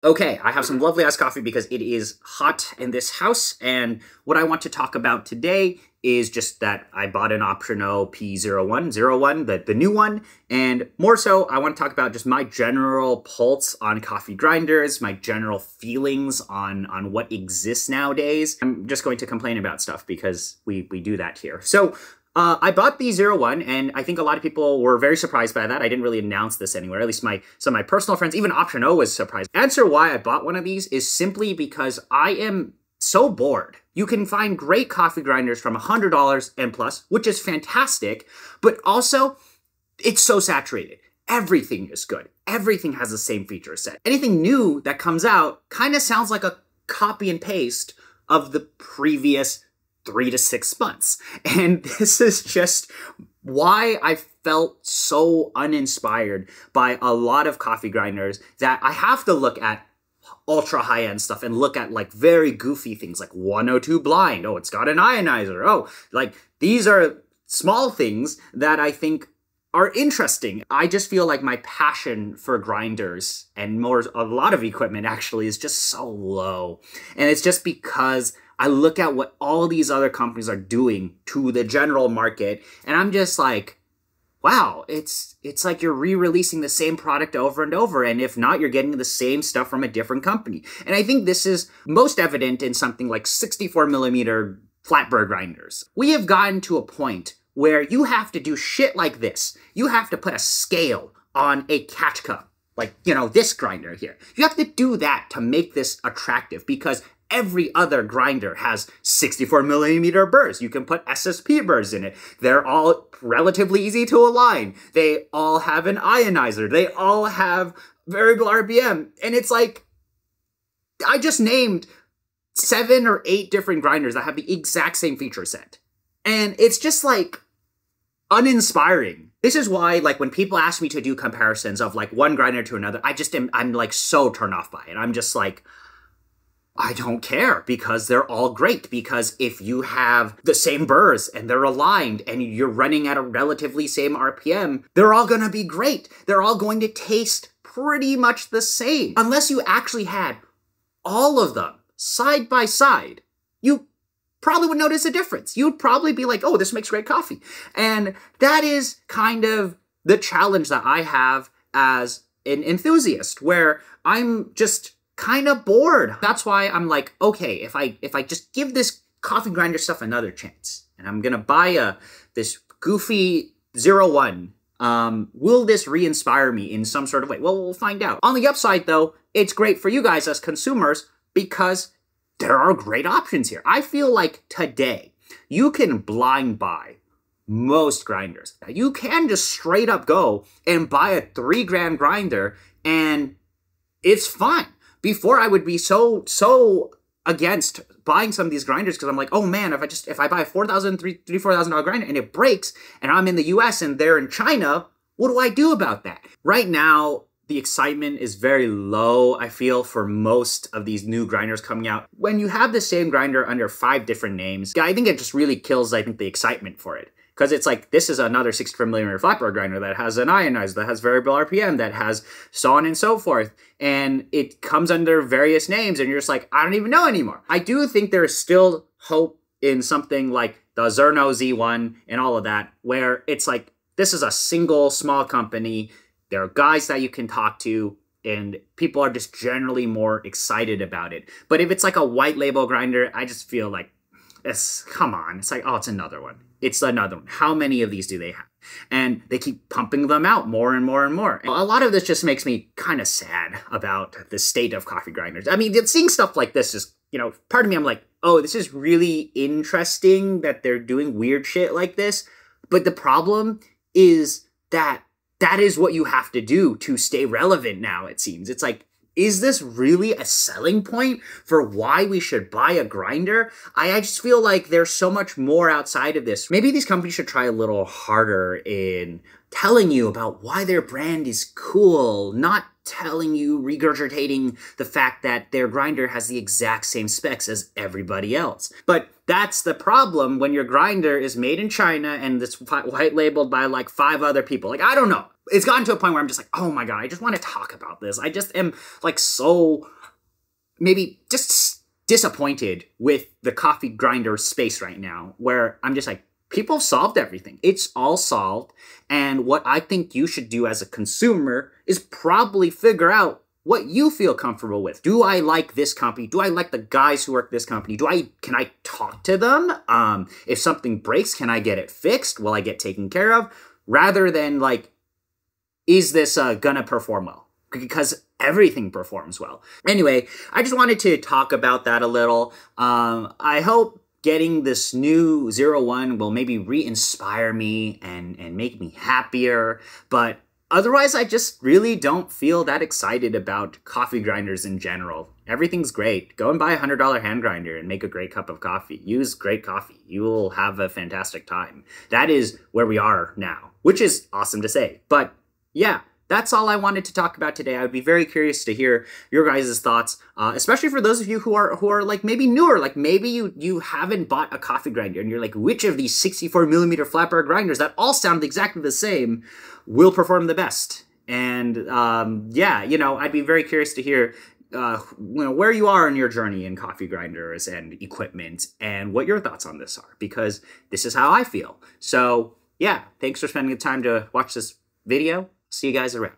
Okay, I have some lovely iced coffee because it is hot in this house, and what I want to talk about today is just that I bought an Option-O P0101, the new one, and more so, I want to talk about just my general pulse on coffee grinders, my general feelings on what exists nowadays. I'm just going to complain about stuff because we do that here. So, I bought the 01, and I think a lot of people were very surprised by that. I didn't really announce this anywhere, at least some of my personal friends, even Option-O was surprised. Answer why I bought one of these is simply because I am so bored. You can find great coffee grinders from $100 and plus, which is fantastic, but also it's so saturated. Everything is good. Everything has the same feature set. Anything new that comes out kind of sounds like a copy and paste of the previous 3 to 6 months. And this is just why I felt so uninspired by a lot of coffee grinders that I have to look at ultra high-end stuff and look at like very goofy things like 102 blind. Oh, it's got an ionizer. Oh, like these are small things that I think are interesting. I just feel like my passion for grinders and a lot of equipment actually is just so low. And it's just because I look at what all these other companies are doing to the general market, and I'm just like, wow, it's like you're re-releasing the same product over and over, and if not, you're getting the same stuff from a different company. And I think this is most evident in something like 64mm flatbed grinders. We have gotten to a point where you have to do shit like this. You have to put a scale on a catch cup, like, you know, this grinder here. You have to do that to make this attractive because every other grinder has 64mm burrs. You can put SSP burrs in it. They're all relatively easy to align. They all have an ionizer. They all have variable RPM. And it's like, I just named 7 or 8 different grinders that have the exact same feature set. And it's just like uninspiring. This is why, like, when people ask me to do comparisons of like one grinder to another, I'm like so turned off by it. I'm just like, I don't care because they're all great. Because if you have the same burrs and they're aligned and you're running at a relatively same RPM, they're all going to be great. They're all going to taste pretty much the same. Unless you actually had all of them side by side, you probably would notice a difference. You'd probably be like, oh, this makes great coffee. And that is kind of the challenge that I have as an enthusiast, where I'm just kind of bored. That's why I'm like, okay, if I just give this coffee grinder stuff another chance, and I'm gonna buy this goofy 01, will this re-inspire me in some sort of way? Well, we'll find out. On the upside though, it's great for you guys as consumers because there are great options here. I feel like today, you can blind buy most grinders. You can just straight up go and buy a $3 grand grinder and it's fine. Before I would be so against buying some of these grinders because I'm like, oh man, if I buy a $4,000 grinder and it breaks and I'm in the US and they're in China, what do I do about that? Right now, the excitement is very low, I feel, for most of these new grinders coming out. When you have the same grinder under 5 different names, I think it just really kills, I think, the excitement for it. Because it's like, this is another 64mm flatbed grinder that has an ionizer, that has variable RPM, that has so on and so forth. And it comes under various names, and you're just like, I don't even know anymore. I do think there is still hope in something like the Zerno Z1 and all of that, where it's like, this is a single small company. There are guys that you can talk to, and people are just generally more excited about it. But if it's like a white label grinder, I just feel like, come on. It's like, oh, it's another one. It's another one. How many of these do they have? And they keep pumping them out more and more and more. And a lot of this just makes me kind of sad about the state of coffee grinders. I mean, seeing stuff like this is, you know, part of me, I'm like, oh, this is really interesting that they're doing weird shit like this. But the problem is that is what you have to do to stay relevant now, it seems. It's like, is this really a selling point for why we should buy a grinder? I just feel like there's so much more outside of this. Maybe these companies should try a little harder in telling you about why their brand is cool, not telling you, regurgitating the fact that their grinder has the exact same specs as everybody else. But That's the problem when your grinder is made in China and it's white labeled by like 5 other people. Like, I don't know. It's gotten to a point where I'm just like, oh my God, I just want to talk about this. I just am like so maybe just disappointed with the coffee grinder space right now, where I'm just like, people have solved everything. It's all solved. And what I think you should do as a consumer is probably figure out what you feel comfortable with. Do I like this company? Do I like the guys who work this company? Can I talk to them? If something breaks, can I get it fixed? Will I get taken care of? Rather than like, is this gonna perform well? Because everything performs well. Anyway, I just wanted to talk about that a little. I hope getting this new 01 will maybe re-inspire me and make me happier. But otherwise, I just really don't feel that excited about coffee grinders in general. Everything's great. Go and buy a $100 hand grinder and make a great cup of coffee. Use great coffee. You will have a fantastic time. That is where we are now, which is awesome to say. But yeah, that's all I wanted to talk about today. I would be very curious to hear your guys' thoughts, especially for those of you who are like maybe newer, like maybe you haven't bought a coffee grinder and you're like, which of these 64 millimeter flat bar grinders that all sound exactly the same will perform the best? And yeah, I'd be very curious to hear where you are in your journey in coffee grinders and equipment and what your thoughts on this are, because this is how I feel. So yeah, thanks for spending the time to watch this video. See you guys around.